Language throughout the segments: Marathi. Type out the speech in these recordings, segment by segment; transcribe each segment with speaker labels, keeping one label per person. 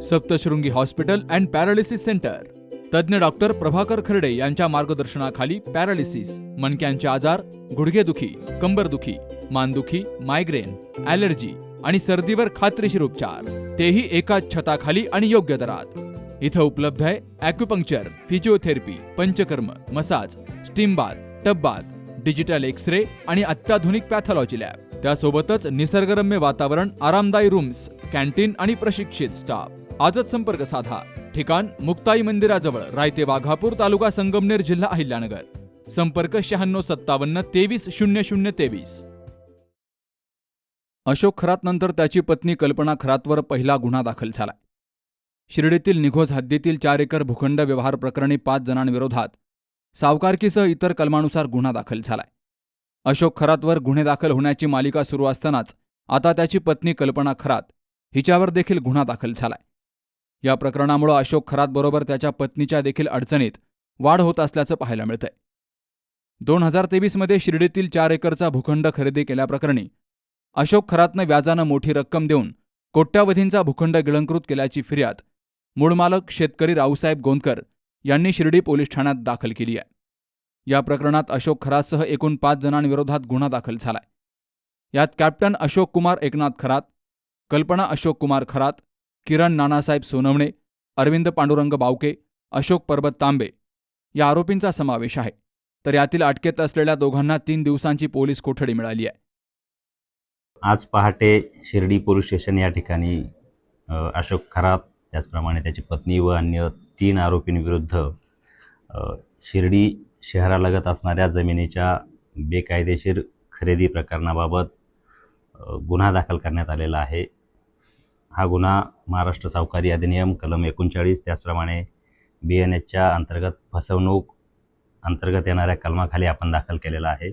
Speaker 1: Saptashrungi hospital and paralysis centre. तज्ज्ञ डॉक्टर प्रभाकर खर्डे यांच्या मार्गदर्शनाखाली पॅरालिसिस, मणक्यांचे आजार, गुडघेदुखी, कंबरदुखी, मानदुखी, मायग्रेन, ॲलर्जी आणि सर्दीवर खात्रीशीर उपचार, तेही एकाच छताखाली आणि योग्य दरात. इथं उपलब्ध आहे acupuncture, physiotherapy, panchakarma, massage, steam bath, tub bath, digital X-ray आणि अत्याधुनिक पॅथॉलॉजी लॅब. त्यासोबतच निसर्गरम्य वातावरण, आरामदायी रूम्स, कॅन्टीन आणि प्रशिक्षित स्टाफ. आजच संपर्क साधा. ठिकाण मुक्ताई मंदिराजवळ, रायते वाघापूर, तालुका संगमनेर, जिल्हा अहिल्यानगर. संपर्क 9657 230023. अशोक खरात नंतर त्याची पत्नी कल्पना खरातवर पहिला गुन्हा दाखल झालाय. शिर्डीतील निघोज हद्दीतील 4 एकर भूखंड व्यवहार प्रकरणी 5 जणांविरोधात सावकारकीसह इतर कलमानुसार गुन्हा दाखल झालाय. अशोक खरातवर गुन्हे दाखल होण्याची मालिका सुरू असतानाच आता त्याची पत्नी कल्पना खरात हिच्यावर देखील गुन्हा दाखल झालाय. या प्रकरणामुळे अशोक खरातबरोबर त्याच्या पत्नीच्या देखील अडचणीत वाढ होत असल्याचं पाहायला मिळतंय. 2023 मध्ये शिर्डीतील 4 एकरचा भूखंड खरेदी केल्याप्रकरणी अशोक खरातनं व्याजानं मोठी रक्कम देऊन कोट्यावधींचा भूखंड गिळंकृत केल्याची फिर्याद मूळ मालक शेतकरी रावसाहेब गोंदकर यांनी शिर्डी पोलीस ठाण्यात दाखल केली आहे. या प्रकरणात अशोक खरातसह एकूण 5 जणांविरोधात गुन्हा दाखल झालाय. यात कॅप्टन अशोक कुमार एकनाथ खरात, कल्पना अशोक कुमार खरात, किरण नानासाहेब सोनवणे, अरविंद पांडुरंग बावके, अशोक पर्वत तांबे या आरोपींचा समावेश आहे. तर यातील अटकेत असलेल्या दोघांना 3 दिवसांची पोलीस कोठडी मिळाली आहे.
Speaker 2: आज पहाटे शिर्डी पोलीस स्टेशन या ठिकाणी अशोक खरात, त्याचप्रमाणे त्याची पत्नी व अन्य 3 आरोपींविरुद्ध शिर्डी शहरालगत असणाऱ्या जमिनीच्या बेकायदेशीर खरेदी प्रकरणाबाबत गुन्हा दाखल करण्यात आलेला आहे. हा गुन्हा महाराष्ट्र सावकारी अधिनियम कलम 39, त्याचप्रमाणे BNHच्या अंतर्गत फसवणूक अंतर्गत येणाऱ्या कलमाखाली आपण दाखल केलेला आहे.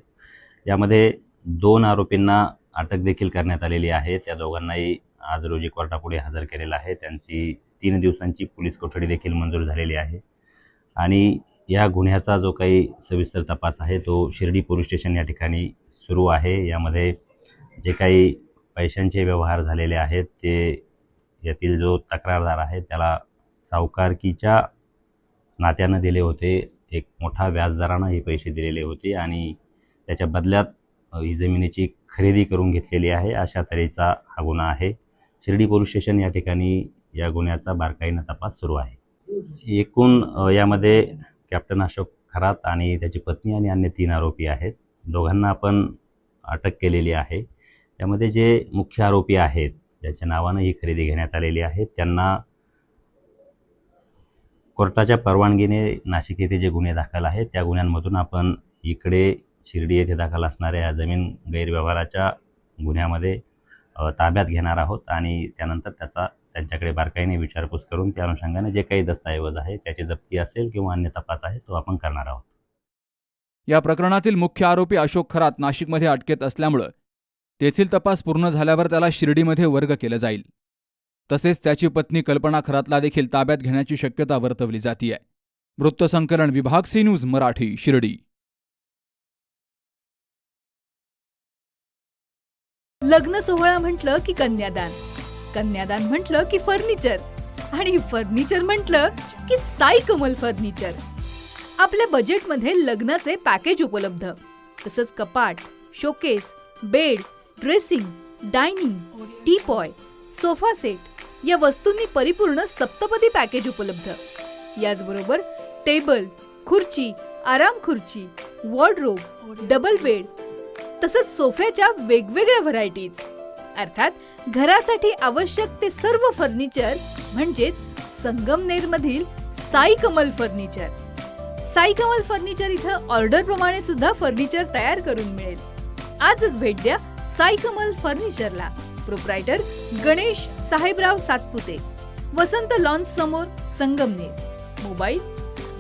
Speaker 2: यामध्ये 2 आरोपींना अटक देखील करण्यात आलेली आहे. त्या दोघांनाही आज रोजी कोर्टापुढे हजर केलेलं आहे. त्यांची 3 दिवसांची पोलीस कोठडी देखील मंजूर झालेली आहे. आणि या गुन्ह्याचा जो काही सविस्तर तपास आहे तो शिर्डी पोलीस स्टेशन या ठिकाणी सुरू आहे. यामध्ये जे काही पैशांचे व्यवहार झालेले आहेत ते यातील जो तक्रारदार आहे त्याला सावकारकीच्या नात्यानं दिले होते. एक मोठा व्याजदरानं हे पैसे दिलेले होते आणि त्याच्या बदल्यात ही जमिनीची खरेदी करून घेतलेली आहे. अशा तऱ्हेचा हा गुन्हा आहे. शिर्डी पोलीस स्टेशन या ठिकाणी या गुन्ह्याचा बारकाईनं तपास सुरू आहे. एकूण यामध्ये कॅप्टन अशोक खरात आणि त्याची पत्नी आणि अन्य 3 आरोपी आहेत. दोघांना आपण अटक केलेली आहे. यामध्ये जे मुख्य आरोपी आहेत ज्याच्या नावानं ही खरेदी घेण्यात आलेली आहे त्यांना कोर्टाच्या परवानगीने नाशिक येथे जे गुन्हे दाखल आहेत त्या गुन्ह्यांमधून आपण इकडे शिर्डी येथे दाखल असणाऱ्या जमीन गैरव्यवहाराच्या गुन्ह्यामध्ये ताब्यात घेणार आहोत आणि त्यानंतर त्यांच्याकडे बारकाईने विचारपूस करून त्या अनुषंगाने जे काही दस्तऐवज आहे त्याची जप्ती असेल किंवा अन्य तपास आहे तो आपण करणार आहोत.
Speaker 1: या प्रकरणातील मुख्य आरोपी अशोक खरात नाशिकमध्ये अटकेत असल्यामुळे तेथील तपास पूर्ण झाल्यावर त्याला शिर्डीमध्ये वर्ग केलं जाईल. तसेच त्याची पत्नी कल्पना खरातला देखील ताब्यात घेण्याची शक्यता वर्तवली जातीये. वृत्तसंकलन विभाग, सी न्यूज मराठी, शिर्डी.
Speaker 3: लग्न सोहळा म्हटलं की कन्यादान, कन्यादान म्हटलं की फर्निचर आणि फर्निचर म्हटलं की साई कमल फर्निचर. आपल्या बजेटमध्ये लग्नाचे पॅकेज उपलब्ध. तसंच कपाट, showcase, bed, dressing, dining, teapoy, sofa set या वस्तूंनी परिपूर्ण सप्तपदी पॅकेज उपलब्ध. याचबरोबर टेबल, खुर्ची, आराम खुर्ची, वॉर्डरोब, डबल बेड तसंच सोफ्याच्या वेगवेगळ्या व्हरायटीज. अर्थात घरासाठी आवश्यक ते सर्व फर्निचर म्हणजेच संगमनेरमधील साई कमल फर्निचर. साई कमल फर्निचर इथं ऑर्डर प्रमाणे सुद्धा फर्निचर तयार करून मिळेल. आजच भेट द्या साई कमल फर्निचरला. प्रोप्रायटर गणेश साहेबराव सातपुते, वसंत लॉन्च समोर, संगमनेर. मोबाईल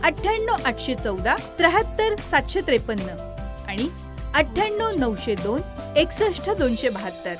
Speaker 3: 98 814 73 753 आणि 98 902 61 272.